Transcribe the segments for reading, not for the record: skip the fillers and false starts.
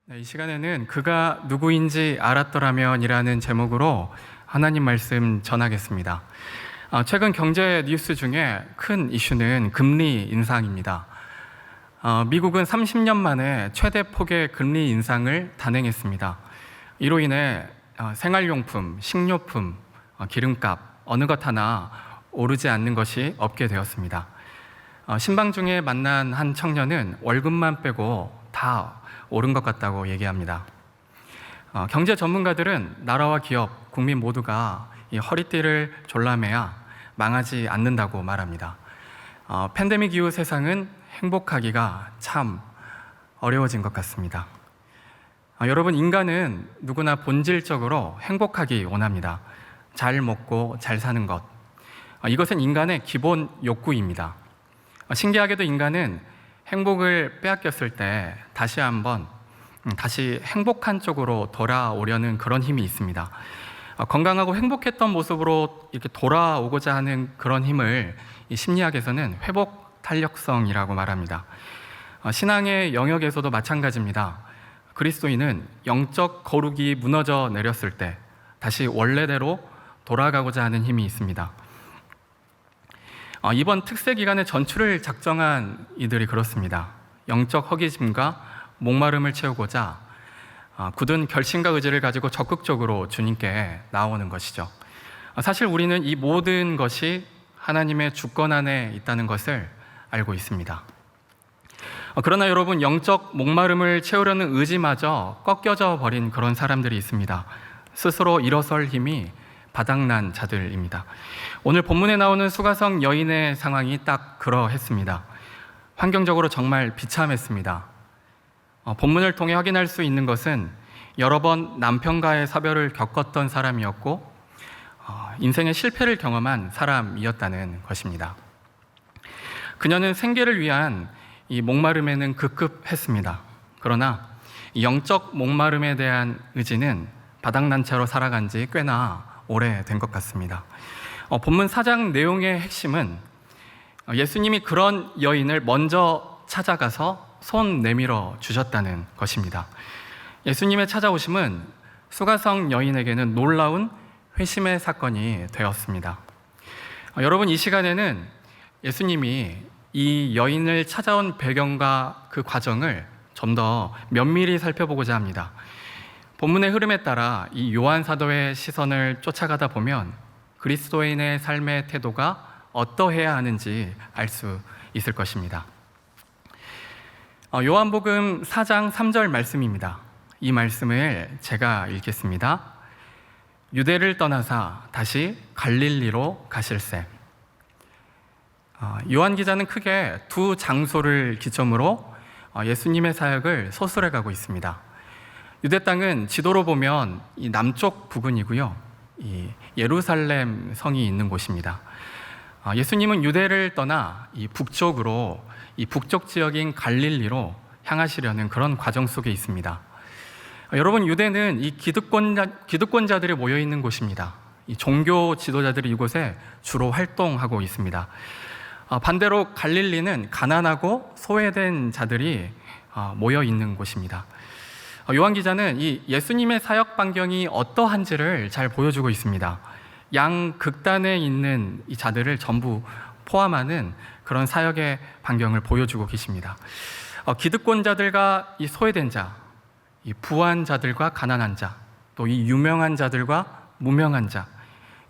네, 이 시간에는 그가 누구인지 알았더라면이라는 제목으로 하나님 말씀 전하겠습니다. 최근 경제 뉴스 중에 큰 이슈는 금리 인상입니다. 미국은 30년 만에 최대 폭의 금리 인상을 단행했습니다. 이로 인해 생활용품, 식료품, 기름값 어느 것 하나 오르지 않는 것이 없게 되었습니다. 신방 중에 만난 한 청년은 월급만 빼고 다 오른 것 같다고 얘기합니다. 경제 전문가들은 나라와 기업, 국민 모두가 이 허리띠를 졸라매야 망하지 않는다고 말합니다. 팬데믹 이후 세상은 행복하기가 참 어려워진 것 같습니다. 여러분, 인간은 누구나 본질적으로 행복하기 원합니다. 잘 먹고 잘 사는 것, 이것은 인간의 기본 욕구입니다. 신기하게도 인간은 행복을 빼앗겼을 때 다시 행복한 쪽으로 돌아오려는 그런 힘이 있습니다. 건강하고 행복했던 모습으로 이렇게 돌아오고자 하는 그런 힘을 이 심리학에서는 회복 탄력성이라고 말합니다. 신앙의 영역에서도 마찬가지입니다. 그리스도인은 영적 거룩이 무너져 내렸을 때 다시 원래대로 돌아가고자 하는 힘이 있습니다. 이번 특세 기간에 전출을 작정한 이들이 그렇습니다. 영적 허기짐과 목마름을 채우고자 굳은 결심과 의지를 가지고 적극적으로 주님께 나오는 것이죠. 사실 우리는 이 모든 것이 하나님의 주권 안에 있다는 것을 알고 있습니다. 그러나 여러분, 영적 목마름을 채우려는 의지마저 꺾여져 버린 그런 사람들이 있습니다. 스스로 일어설 힘이 바닥난 자들입니다. 오늘 본문에 나오는 수가성 여인의 상황이 딱 그러했습니다. 환경적으로 정말 비참했습니다. 본문을 통해 확인할 수 있는 것은 여러 번 남편과의 사별을 겪었던 사람이었고 인생의 실패를 경험한 사람이었다는 것입니다. 그녀는 생계를 위한 이 목마름에는 급급했습니다. 그러나 영적 목마름에 대한 의지는 바닥난 채로 살아간 지 꽤나 오래된 것 같습니다. 본문 4장 내용의 핵심은 예수님이 그런 여인을 먼저 찾아가서 손 내밀어 주셨다는 것입니다. 예수님의 찾아오심은 수가성 여인에게는 놀라운 회심의 사건이 되었습니다. 여러분, 이 시간에는 예수님이 이 여인을 찾아온 배경과 그 과정을 좀 더 면밀히 살펴보고자 합니다. 본문의 흐름에 따라 이 요한 사도의 시선을 쫓아가다 보면 그리스도인의 삶의 태도가 어떠해야 하는지 알 수 있을 것입니다. 요한복음 4장 3절 말씀입니다. 이 말씀을 제가 읽겠습니다. 유대를 떠나사 다시 갈릴리로 가실새. 요한 기자는 크게 두 장소를 기점으로 예수님의 사역을 서술해 가고 있습니다. 유대 땅은 지도로 보면 이 남쪽 부근이고요, 이 예루살렘 성이 있는 곳입니다. 예수님은 유대를 떠나 이 북쪽으로, 이 북쪽 지역인 갈릴리로 향하시려는 그런 과정 속에 있습니다. 여러분, 유대는 이 기득권자들이 모여 있는 곳입니다. 이 종교 지도자들이 이곳에 주로 활동하고 있습니다. 반대로 갈릴리는 가난하고 소외된 자들이 모여 있는 곳입니다. 요한 기자는 이 예수님의 사역 반경이 어떠한지를 잘 보여주고 있습니다. 양 극단에 있는 이 자들을 전부 포함하는 그런 사역의 반경을 보여주고 계십니다. 기득권자들과 이 소외된 자, 이 부한 자들과 가난한 자, 또 이 유명한 자들과 무명한 자,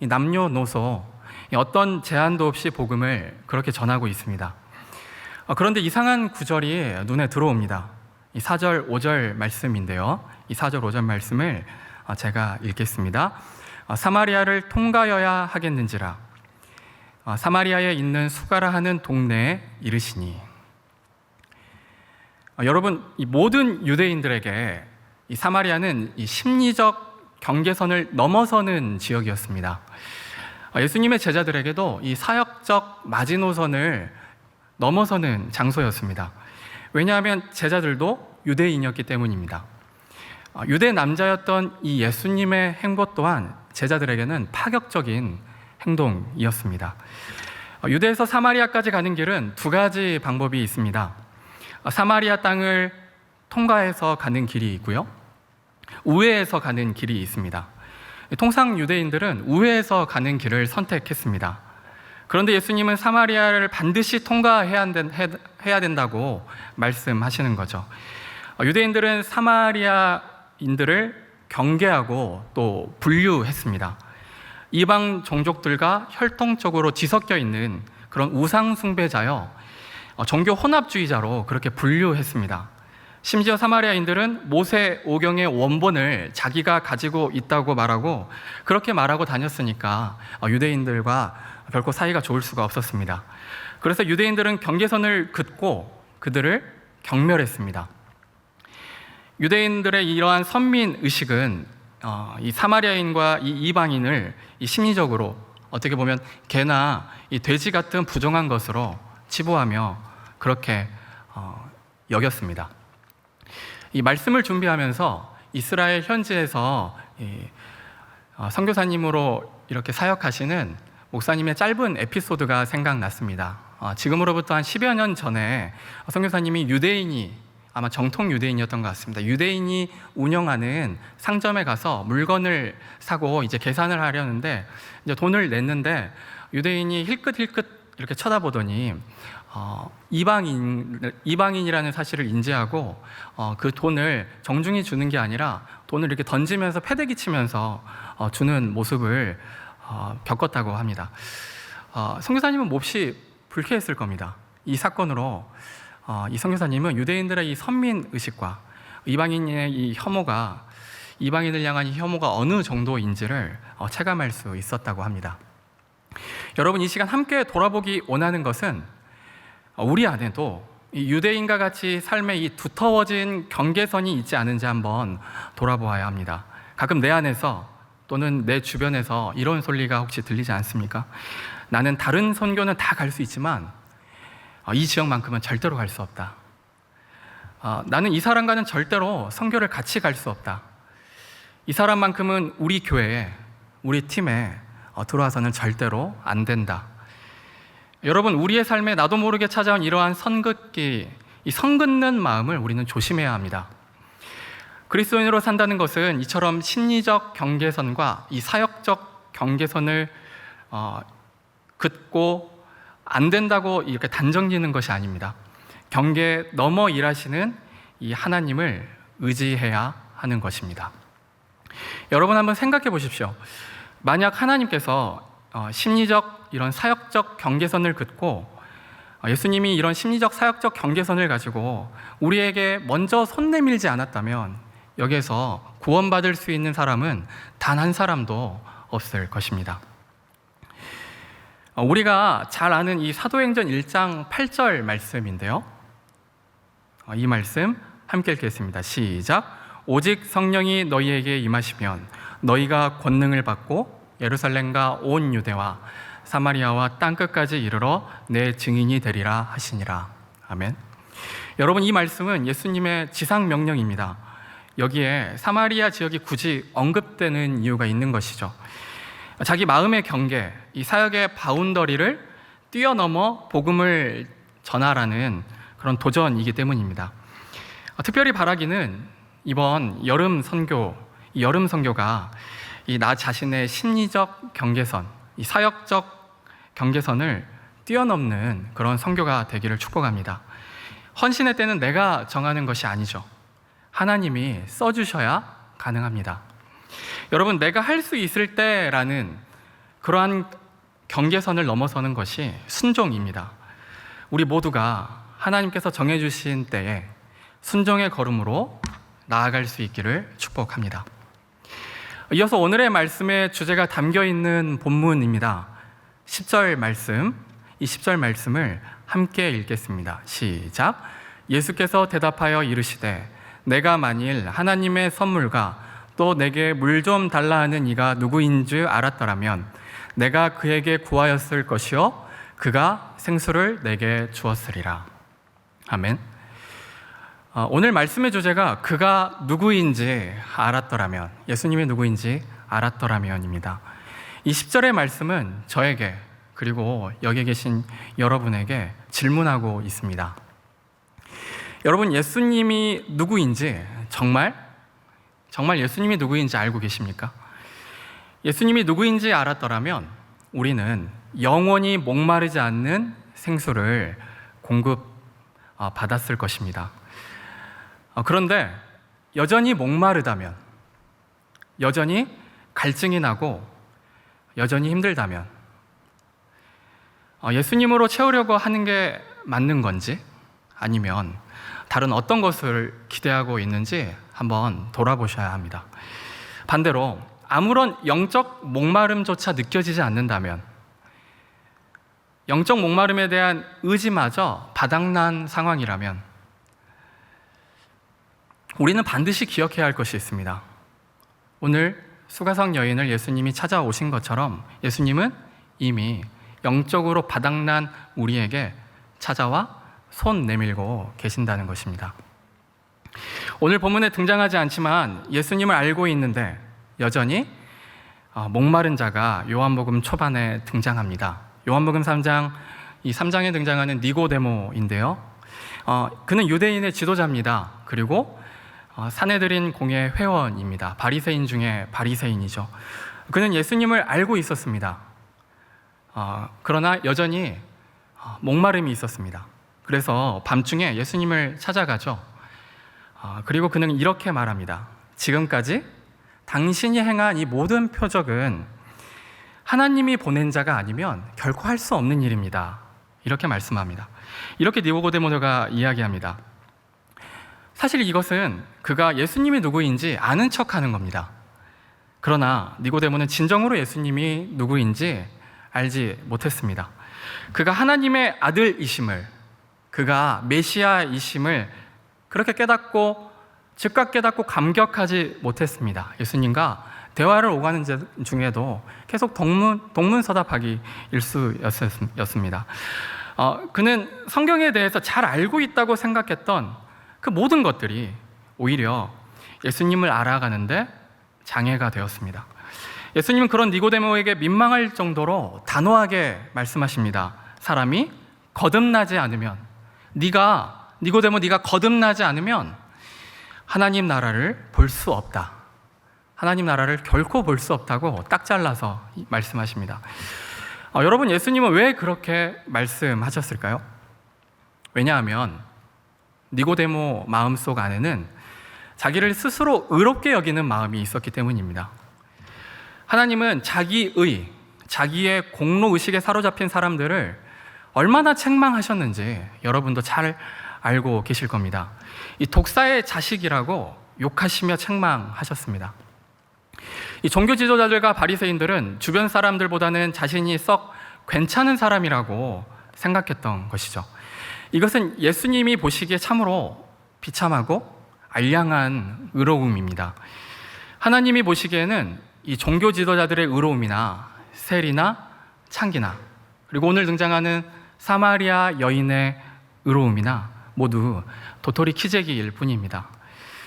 이 남녀노소 어떤 제한도 없이 복음을 그렇게 전하고 있습니다. 그런데 이상한 구절이 눈에 들어옵니다. 이 4절, 5절 말씀인데요. 이 4절, 5절 말씀을 제가 읽겠습니다. 사마리아를 통과여야 하겠는지라. 사마리아에 있는 수가라 하는 동네에 이르시니. 여러분, 이 모든 유대인들에게 이 사마리아는 이 심리적 경계선을 넘어서는 지역이었습니다. 예수님의 제자들에게도 이 사역적 마지노선을 넘어서는 장소였습니다. 왜냐하면 제자들도 유대인이었기 때문입니다. 유대 남자였던 이 예수님의 행보 또한 제자들에게는 파격적인 행동이었습니다. 유대에서 사마리아까지 가는 길은 두 가지 방법이 있습니다. 사마리아 땅을 통과해서 가는 길이 있고요, 우회해서 가는 길이 있습니다. 통상 유대인들은 우회해서 가는 길을 선택했습니다. 그런데 예수님은 사마리아를 반드시 통과해야 된다고 말씀하시는 거죠. 유대인들은 사마리아인들을 경계하고 또 분류했습니다. 이방 종족들과 혈통적으로 뒤섞여 있는 그런 우상 숭배자여 종교 혼합주의자로 그렇게 분류했습니다. 심지어 사마리아인들은 모세 오경의 원본을 자기가 가지고 있다고 말하고 그렇게 말하고 다녔으니까 유대인들과 결코 사이가 좋을 수가 없었습니다. 그래서 유대인들은 경계선을 긋고 그들을 경멸했습니다. 유대인들의 이러한 선민 의식은 이 사마리아인과 이 이방인을 심리적으로 어떻게 보면 개나 이 돼지 같은 부정한 것으로 치부하며 그렇게 여겼습니다. 이 말씀을 준비하면서 이스라엘 현지에서 선교사님으로 이렇게 사역하시는 목사님의 짧은 에피소드가 생각났습니다. 지금으로부터 한 10여 년 전에 선교사님이 아마 정통 유대인이었던 것 같습니다. 유대인이 운영하는 상점에 가서 물건을 사고 이제 계산을 하려는데 이제 돈을 냈는데 유대인이 힐끗힐끗 이렇게 쳐다보더니 이방인이라는 사실을 인지하고 그 돈을 정중히 주는 게 아니라 돈을 이렇게 던지면서 패대기 치면서 주는 모습을 겪었다고 합니다. 선교사님은 몹시 불쾌했을 겁니다. 이 사건으로 이 선교사님은 유대인들의 이 선민 의식과 이방인의 이 혐오가 이방인을 향한 이 혐오가 어느 정도인지를 체감할 수 있었다고 합니다. 여러분, 이 시간 함께 돌아보기 원하는 것은 우리 안에도 이 유대인과 같이 삶의 이 두터워진 경계선이 있지 않은지 한번 돌아보아야 합니다. 가끔 내 안에서 또는 내 주변에서 이런 소리가 혹시 들리지 않습니까? 나는 다른 선교는 다 갈 수 있지만 이 지역만큼은 절대로 갈 수 없다. 나는 이 사람과는 절대로 선교를 같이 갈 수 없다. 이 사람만큼은 우리 교회에, 우리 팀에 들어와서는 절대로 안 된다. 여러분, 우리의 삶에 나도 모르게 찾아온 이러한 선긋기, 이 선긋는 마음을 우리는 조심해야 합니다. 그리스도인으로 산다는 것은 이처럼 심리적 경계선과 이 사역적 경계선을 긋고 안 된다고 이렇게 단정짓는 것이 아닙니다. 경계 넘어 일하시는 이 하나님을 의지해야 하는 것입니다. 여러분, 한번 생각해 보십시오. 만약 하나님께서 심리적 이런 사역적 경계선을 긋고 예수님이 이런 심리적 사역적 경계선을 가지고 우리에게 먼저 손 내밀지 않았다면 여기에서 구원받을 수 있는 사람은 단 한 사람도 없을 것입니다. 우리가 잘 아는 이 사도행전 1장 8절 말씀인데요, 이 말씀 함께 읽겠습니다. 시작. 오직 성령이 너희에게 임하시면 너희가 권능을 받고 예루살렘과 온 유대와 사마리아와 땅끝까지 이르러 내 증인이 되리라 하시니라. 아멘. 여러분, 이 말씀은 예수님의 지상 명령입니다. 여기에 사마리아 지역이 굳이 언급되는 이유가 있는 것이죠. 자기 마음의 경계, 이 사역의 바운더리를 뛰어넘어 복음을 전하라는 그런 도전이기 때문입니다. 특별히 바라기는 이번 여름 선교가 이 나 자신의 심리적 경계선, 이 사역적 경계선을 뛰어넘는 그런 선교가 되기를 축복합니다. 헌신의 때는 내가 정하는 것이 아니죠. 하나님이 써주셔야 가능합니다. 여러분, 내가 할 수 있을 때라는 그러한 경계선을 넘어서는 것이 순종입니다. 우리 모두가 하나님께서 정해주신 때에 순종의 걸음으로 나아갈 수 있기를 축복합니다. 이어서 오늘의 말씀의 주제가 담겨있는 본문입니다. 10절 말씀, 이 10절 말씀을 함께 읽겠습니다. 시작. 예수께서 대답하여 이르시되 내가 만일 하나님의 선물과 또 내게 물 좀 달라 하는 이가 누구인 줄 알았더라면 내가 그에게 구하였을 것이요 그가 생수를 내게 주었으리라. 아멘. 오늘 말씀의 주제가 그가 누구인지 알았더라면, 예수님이 누구인지 알았더라면입니다. 이 10절의 말씀은 저에게 그리고 여기 계신 여러분에게 질문하고 있습니다. 여러분, 예수님이 누구인지 정말 예수님이 누구인지 알고 계십니까? 예수님이 누구인지 알았더라면 우리는 영원히 목마르지 않는 생수를 받았을 것입니다. 그런데 여전히 목마르다면, 여전히 갈증이 나고 여전히 힘들다면 예수님으로 채우려고 하는 게 맞는 건지, 아니면 다른 어떤 것을 기대하고 있는지 한번 돌아보셔야 합니다. 반대로 아무런 영적 목마름조차 느껴지지 않는다면, 영적 목마름에 대한 의지마저 바닥난 상황이라면 우리는 반드시 기억해야 할 것이 있습니다. 오늘 수가성 여인을 예수님이 찾아오신 것처럼 예수님은 이미 영적으로 바닥난 우리에게 찾아와 손 내밀고 계신다는 것입니다. 오늘 본문에 등장하지 않지만 예수님을 알고 있는데 여전히 목마른 자가 요한복음 초반에 등장합니다. 요한복음 3장, 이 3장에 등장하는 니고데모인데요. 그는 유대인의 지도자입니다. 그리고 사내들인 공회 회원입니다. 바리새인 중에 바리새인이죠. 그는 예수님을 알고 있었습니다. 그러나 여전히 목마름이 있었습니다. 그래서 밤중에 예수님을 찾아가죠. 그리고 그는 이렇게 말합니다. 지금까지 당신이 행한 이 모든 표적은 하나님이 보낸 자가 아니면 결코 할 수 없는 일입니다. 이렇게 말씀합니다. 이렇게 니고데모가 이야기합니다. 사실 이것은 그가 예수님이 누구인지 아는 척하는 겁니다. 그러나 니고데모는 진정으로 예수님이 누구인지 알지 못했습니다. 그가 하나님의 아들이심을, 그가 메시아이심을 그렇게 즉각 깨닫고 감격하지 못했습니다. 예수님과 대화를 오가는 중에도 계속 동문서답하기 일쑤였습니다. 그는 성경에 대해서 잘 알고 있다고 생각했던 그 모든 것들이 오히려 예수님을 알아가는데 장애가 되었습니다. 예수님은 그런 니고데모에게 민망할 정도로 단호하게 말씀하십니다. 사람이 거듭나지 않으면, 니고데모 네가 거듭나지 않으면 하나님 나라를 볼 수 없다. 하나님 나라를 결코 볼 수 없다고 딱 잘라서 말씀하십니다. 여러분, 예수님은 왜 그렇게 말씀하셨을까요? 왜냐하면 니고데모 마음속 안에는 자기를 스스로 의롭게 여기는 마음이 있었기 때문입니다. 하나님은 자기의 공로의식에 사로잡힌 사람들을 얼마나 책망하셨는지 여러분도 잘 알고 계실 겁니다. 이 독사의 자식이라고 욕하시며 책망하셨습니다. 이 종교 지도자들과 바리새인들은 주변 사람들보다는 자신이 썩 괜찮은 사람이라고 생각했던 것이죠. 이것은 예수님이 보시기에 참으로 비참하고 알량한 의로움입니다. 하나님이 보시기에는 이 종교 지도자들의 의로움이나 세리나 창기나, 그리고 오늘 등장하는 사마리아 여인의 의로움이나 모두 도토리 키재기일 뿐입니다.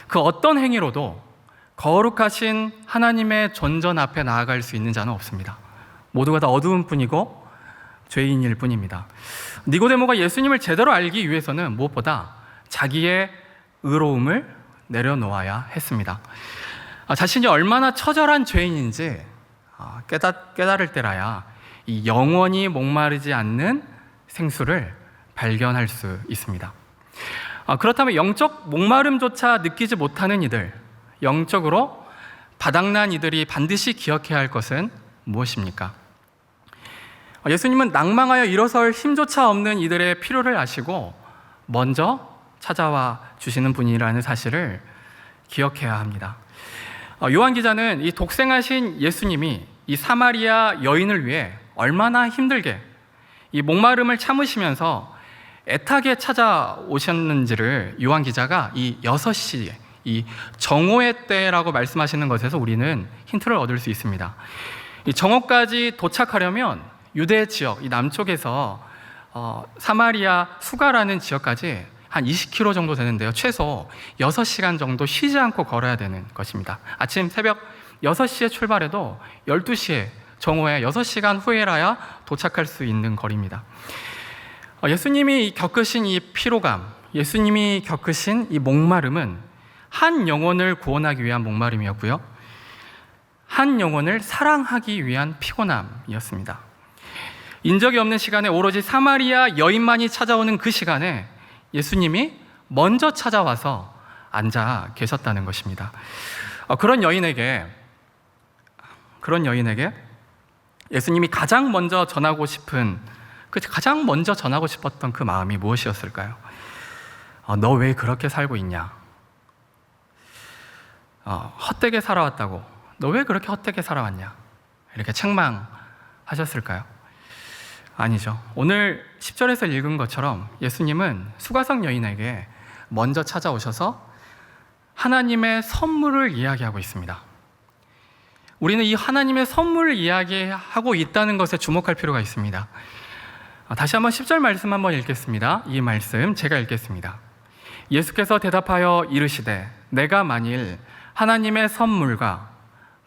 그 어떤 행위로도 거룩하신 하나님의 존전 앞에 나아갈 수 있는 자는 없습니다. 모두가 다 어두운 뿐이고 죄인일 뿐입니다. 니고데모가 예수님을 제대로 알기 위해서는 무엇보다 자기의 의로움을 내려놓아야 했습니다. 자신이 얼마나 처절한 죄인인지 깨달을 때라야 이 영원히 목마르지 않는 생수를 발견할 수 있습니다. 그렇다면 영적 목마름조차 느끼지 못하는 이들, 영적으로 바닥난 이들이 반드시 기억해야 할 것은 무엇입니까? 예수님은 낭망하여 일어설 힘조차 없는 이들의 필요를 아시고 먼저 찾아와 주시는 분이라는 사실을 기억해야 합니다. 요한 기자는 이 독생하신 예수님이 이 사마리아 여인을 위해 얼마나 힘들게 이 목마름을 참으시면서 애타게 찾아오셨는지를 요한 기자가 이 6시에 이 정오의 때라고 말씀하시는 것에서 우리는 힌트를 얻을 수 있습니다. 이 정오까지 도착하려면 유대 지역, 이 남쪽에서 사마리아 수가라는 지역까지 한 20km 정도 되는데요. 최소 6시간 정도 쉬지 않고 걸어야 되는 것입니다. 아침 새벽 6시에 출발해도 12시에 정오에 6시간 후에라야 도착할 수 있는 거리입니다. 예수님이 겪으신 이 피로감, 예수님이 겪으신 이 목마름은 한 영혼을 구원하기 위한 목마름이었고요, 한 영혼을 사랑하기 위한 피곤함이었습니다. 인적이 없는 시간에 오로지 사마리아 여인만이 찾아오는 그 시간에 예수님이 먼저 찾아와서 앉아 계셨다는 것입니다. 그런 여인에게 예수님이 가장 먼저 전하고 싶었던 그 마음이 무엇이었을까요? 너 왜 그렇게 살고 있냐? 헛되게 살아왔다고. 너 왜 그렇게 헛되게 살아왔냐? 이렇게 책망하셨을까요? 아니죠. 오늘 10절에서 읽은 것처럼 예수님은 수가성 여인에게 먼저 찾아오셔서 하나님의 선물을 이야기하고 있습니다. 우리는 이 하나님의 선물을 이야기하고 있다는 것에 주목할 필요가 있습니다. 다시 한번 10절 말씀 한번 읽겠습니다. 이 말씀 제가 읽겠습니다. 예수께서 대답하여 이르시되 내가 만일 하나님의 선물과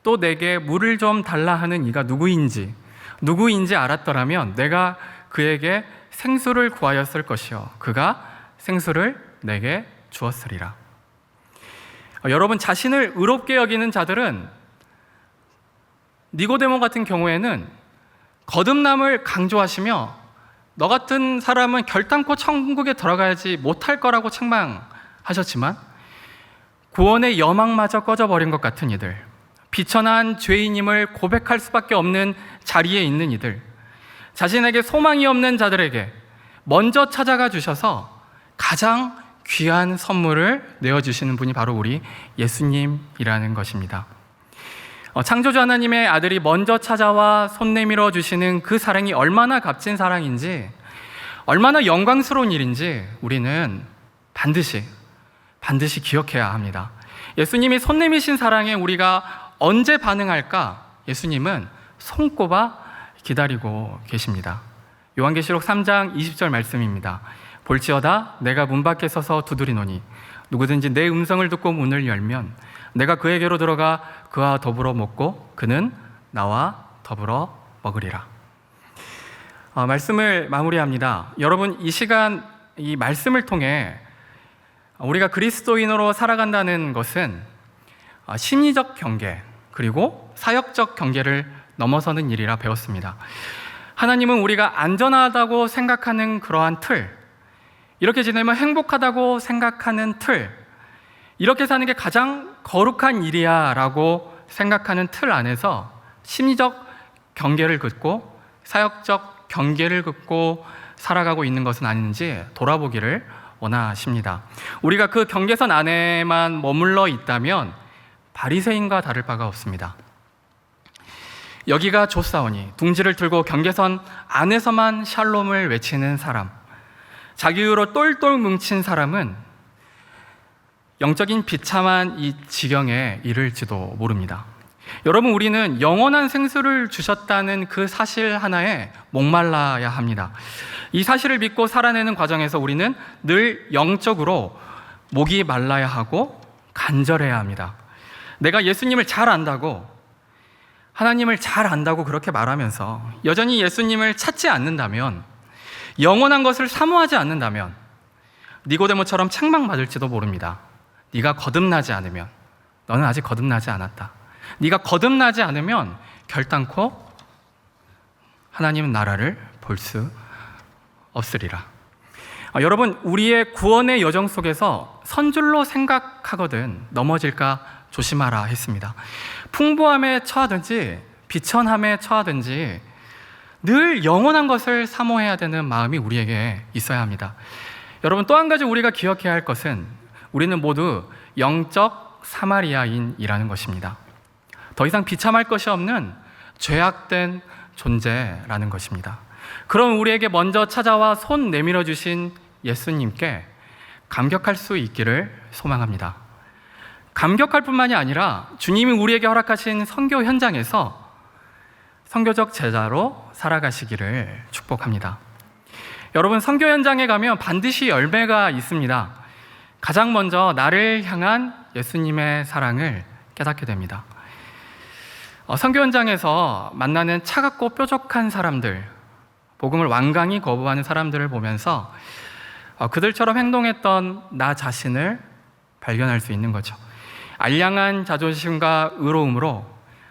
또 내게 물을 좀 달라 하는 이가 누구인지 알았더라면 내가 그에게 생수를 구하였을 것이요 그가 생수를 내게 주었으리라. 여러분, 자신을 의롭게 여기는 자들은 니고데모 같은 경우에는 거듭남을 강조하시며 너 같은 사람은 결단코 천국에 들어가지 못할 거라고 책망하셨지만 구원의 여망마저 꺼져버린 것 같은 이들, 비천한 죄인임을 고백할 수밖에 없는 자리에 있는 이들, 자신에게 소망이 없는 자들에게 먼저 찾아가 주셔서 가장 귀한 선물을 내어주시는 분이 바로 우리 예수님이라는 것입니다. 창조주 하나님의 아들이 먼저 찾아와 손 내밀어 주시는 그 사랑이 얼마나 값진 사랑인지, 얼마나 영광스러운 일인지 우리는 반드시 기억해야 합니다. 예수님이 손 내미신 사랑에 우리가 언제 반응할까? 예수님은 손꼽아 기다리고 계십니다. 요한계시록 3장 20절 말씀입니다. 볼지어다 내가 문 밖에 서서 두드리노니 누구든지 내 음성을 듣고 문을 열면 내가 그에게로 들어가 그와 더불어 먹고 그는 나와 더불어 먹으리라. 말씀을 마무리합니다. 여러분, 이 시간 이 말씀을 통해 우리가 그리스도인으로 살아간다는 것은 심리적 경계 그리고 사역적 경계를 넘어서는 일이라 배웠습니다. 하나님은 우리가 안전하다고 생각하는 그러한 틀, 이렇게 지내면 행복하다고 생각하는 틀, 이렇게 사는 게 가장 거룩한 일이야 라고 생각하는 틀 안에서 심리적 경계를 긋고 사역적 경계를 긋고 살아가고 있는 것은 아닌지 돌아보기를 원하십니다. 우리가 그 경계선 안에만 머물러 있다면 바리새인과 다를 바가 없습니다. 여기가 좋사오니 둥지를 들고 경계선 안에서만 샬롬을 외치는 사람, 자기의로 똘똘 뭉친 사람은 영적인 비참한 이 지경에 이를지도 모릅니다. 여러분, 우리는 영원한 생수를 주셨다는 그 사실 하나에 목말라야 합니다. 이 사실을 믿고 살아내는 과정에서 우리는 늘 영적으로 목이 말라야 하고 간절해야 합니다. 내가 예수님을 잘 안다고, 하나님을 잘 안다고 그렇게 말하면서 여전히 예수님을 찾지 않는다면, 영원한 것을 사모하지 않는다면 니고데모처럼 책망받을지도 모릅니다. 네가 거듭나지 않으면, 너는 아직 거듭나지 않았다. 네가 거듭나지 않으면 결단코 하나님 나라를 볼 수 없으리라. 여러분, 우리의 구원의 여정 속에서 선줄로 생각하거든 넘어질까 조심하라 했습니다. 풍부함에 처하든지 비천함에 처하든지 늘 영원한 것을 사모해야 되는 마음이 우리에게 있어야 합니다. 여러분, 또 한 가지 우리가 기억해야 할 것은 우리는 모두 영적 사마리아인이라는 것입니다. 더 이상 비참할 것이 없는 죄악된 존재라는 것입니다. 그럼 우리에게 먼저 찾아와 손 내밀어 주신 예수님께 감격할 수 있기를 소망합니다. 감격할 뿐만이 아니라 주님이 우리에게 허락하신 선교 현장에서 선교적 제자로 살아가시기를 축복합니다. 여러분, 선교 현장에 가면 반드시 열매가 있습니다. 가장 먼저 나를 향한 예수님의 사랑을 깨닫게 됩니다. 선교 현장에서 만나는 차갑고 뾰족한 사람들, 복음을 완강히 거부하는 사람들을 보면서 그들처럼 행동했던 나 자신을 발견할 수 있는 거죠. 알량한 자존심과 의로움으로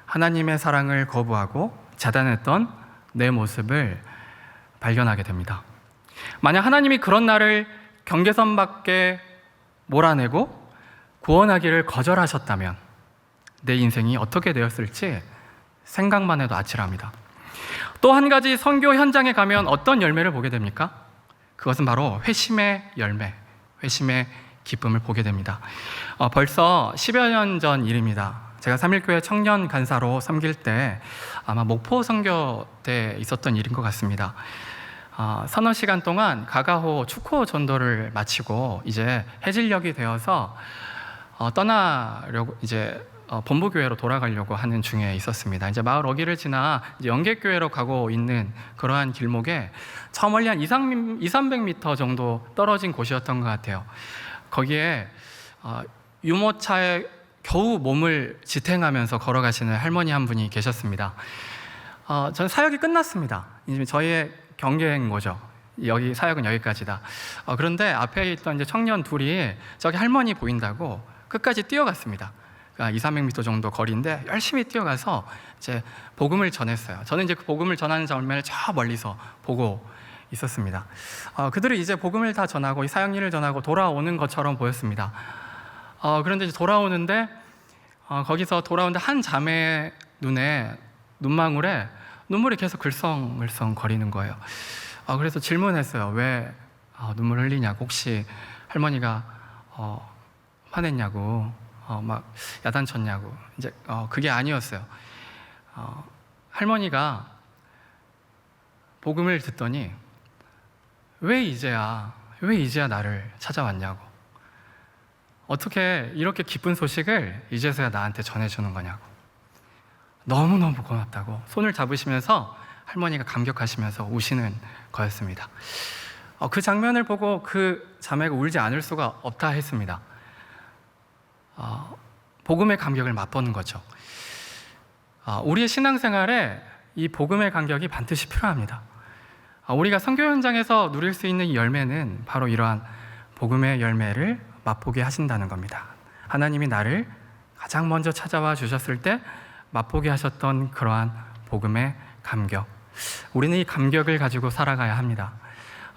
하나님의 사랑을 거부하고 자단했던 내 모습을 발견하게 됩니다. 만약 하나님이 그런 나를 경계선 밖에 몰아내고 구원하기를 거절하셨다면 내 인생이 어떻게 되었을지 생각만 해도 아찔합니다. 또 한 가지 선교 현장에 가면 어떤 열매를 보게 됩니까? 그것은 바로 회심의 열매, 회심의 기쁨을 보게 됩니다. 벌써 10여 년 전 일입니다. 제가 삼일교회 청년 간사로 섬길 때 아마 목포 선교 때 있었던 일인 것 같습니다. 서너 시간 동안 가가호 축호 전도를 마치고 이제 해질녘이 되어서 떠나려고 이제 본부교회로 돌아가려고 하는 중에 있었습니다. 이제 마을 어귀를 지나 이제 영계교회로 가고 있는 그러한 길목에 저 멀리 한 200-300m 정도 떨어진 곳이었던 것 같아요. 거기에 유모차에 겨우 몸을 지탱하면서 걸어가시는 할머니 한 분이 계셨습니다. 저는 사역이 끝났습니다. 이제 저희의 경계인 거죠. 여기 사역은 여기까지다. 그런데 앞에 있던 이제 청년 둘이 저기 할머니 보인다고 끝까지 뛰어갔습니다. 200-300m 정도 거리인데 열심히 뛰어가서 이제 복음을 전했어요. 저는 이제 그 복음을 전하는 장면을 저 멀리서 보고 있었습니다. 그들이 이제 복음을 다 전하고 이 사역 일을 전하고 돌아오는 것처럼 보였습니다. 그런데 이제 돌아오는데 거기서 돌아오는데 한 자매의 눈에 눈망울에 눈물이 계속 글썽글썽 거리는 거예요. 그래서 질문했어요. 왜 눈물 흘리냐고, 혹시 할머니가 화냈냐고, 막 야단쳤냐고. 이제 그게 아니었어요. 할머니가 복음을 듣더니 왜 이제야 나를 찾아왔냐고, 어떻게 이렇게 기쁜 소식을 이제서야 나한테 전해주는 거냐고, 너무너무 고맙다고 손을 잡으시면서 할머니가 감격하시면서 우시는 거였습니다. 그 장면을 보고 그 자매가 울지 않을 수가 없다 했습니다. 복음의 감격을 맛보는 거죠. 우리의 신앙생활에 이 복음의 감격이 반드시 필요합니다. 우리가 선교 현장에서 누릴 수 있는 열매는 바로 이러한 복음의 열매를 맛보게 하신다는 겁니다. 하나님이 나를 가장 먼저 찾아와 주셨을 때 맛보게 하셨던 그러한 복음의 감격, 우리는 이 감격을 가지고 살아가야 합니다.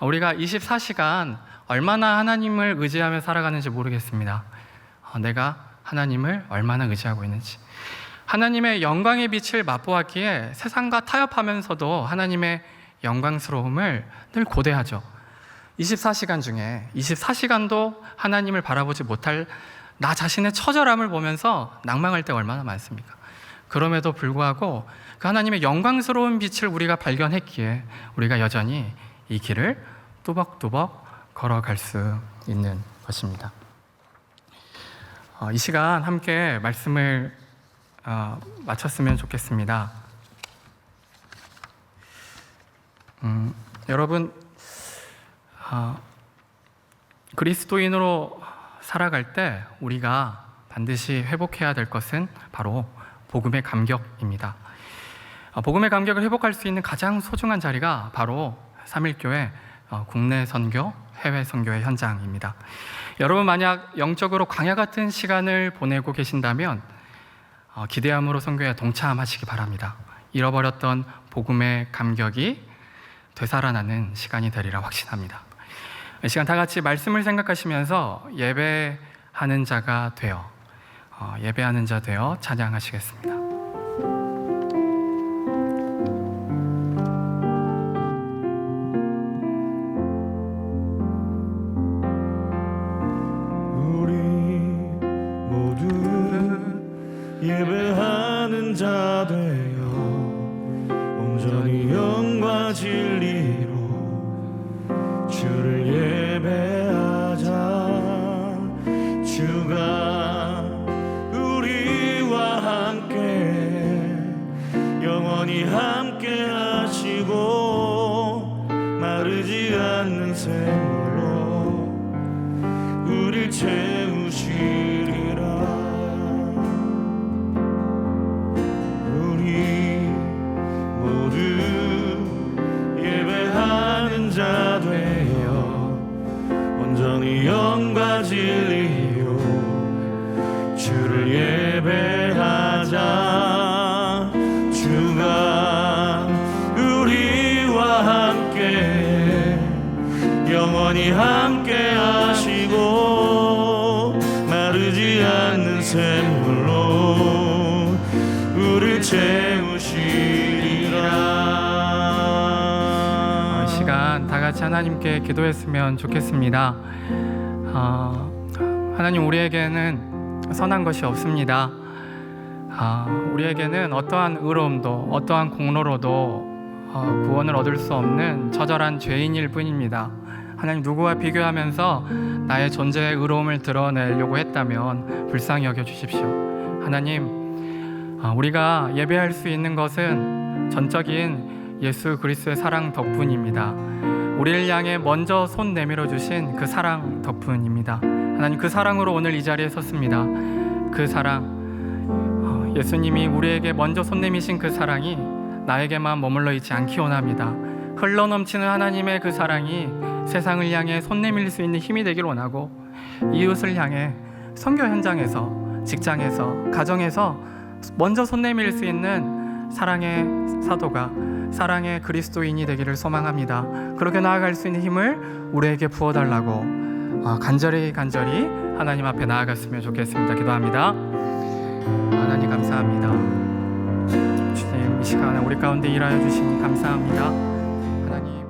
우리가 24시간 얼마나 하나님을 의지하며 살아가는지 모르겠습니다. 내가 하나님을 얼마나 의지하고 있는지, 하나님의 영광의 빛을 맛보았기에 세상과 타협하면서도 하나님의 영광스러움을 늘 고대하죠. 24시간 중에 24시간도 하나님을 바라보지 못할 나 자신의 처절함을 보면서 낭망할 때가 얼마나 많습니까? 그럼에도 불구하고 그 하나님의 영광스러운 빛을 우리가 발견했기에 우리가 여전히 이 길을 뚜벅뚜벅 걸어갈 수 있는 것입니다. 이 시간 함께 말씀을 마쳤으면 좋겠습니다. 여러분, 그리스도인으로 살아갈 때 우리가 반드시 회복해야 될 것은 바로 복음의 감격입니다. 복음의 감격을 회복할 수 있는 가장 소중한 자리가 바로 삼일교회 국내 선교, 해외 선교의 현장입니다. 여러분, 만약 영적으로 광야 같은 시간을 보내고 계신다면 기대함으로 선교에 동참하시기 바랍니다. 잃어버렸던 복음의 감격이 되살아나는 시간이 되리라 확신합니다. 이 시간 다 같이 말씀을 생각하시면서 예배하는 자가 되어 찬양하시겠습니다. 예배하는 자 되어 온전히 영과 진리로 주를 예배하자. 주가 우리와 함께 영원히 함께 하시고 마르지 않는 샘물로 우릴 채우시리라. 자 되어 영원히 함께 하시고 마르지 않는 샘물로 우릴 채우시리라. 이 시간 다 같이 하나님께 기도했으면 좋겠습니다. 하나님, 우리에게는 선한 것이 없습니다. 우리에게는 어떠한 의로움도 어떠한 공로로도 구원을 얻을 수 없는 처절한 죄인일 뿐입니다. 하나님, 누구와 비교하면서 나의 존재의 의로움을 드러내려고 했다면 불쌍히 여겨주십시오. 하나님, 우리가 예배할 수 있는 것은 전적인 예수 그리스도의 사랑 덕분입니다. 우리를 향해 먼저 손 내밀어 주신 그 사랑 덕분입니다. 하나님, 그 사랑으로 오늘 이 자리에 섰습니다. 그 사랑, 예수님이 우리에게 먼저 손 내미신 그 사랑이 나에게만 머물러 있지 않기 원합니다. 흘러넘치는 하나님의 그 사랑이 세상을 향해 손 내밀 수 있는 힘이 되길 원하고, 이웃을 향해 선교 현장에서, 직장에서, 가정에서 먼저 손 내밀 수 있는 사랑의 사도가, 사랑의 그리스도인이 되기를 소망합니다. 그렇게 나아갈 수 있는 힘을 우리에게 부어달라고 간절히 하나님 앞에 나아갔으면 좋겠습니다. 기도합니다. 하나님, 감사합니다. 주님, 이 시간에 우리 가운데 일하여 주시니 감사합니다. 하나님.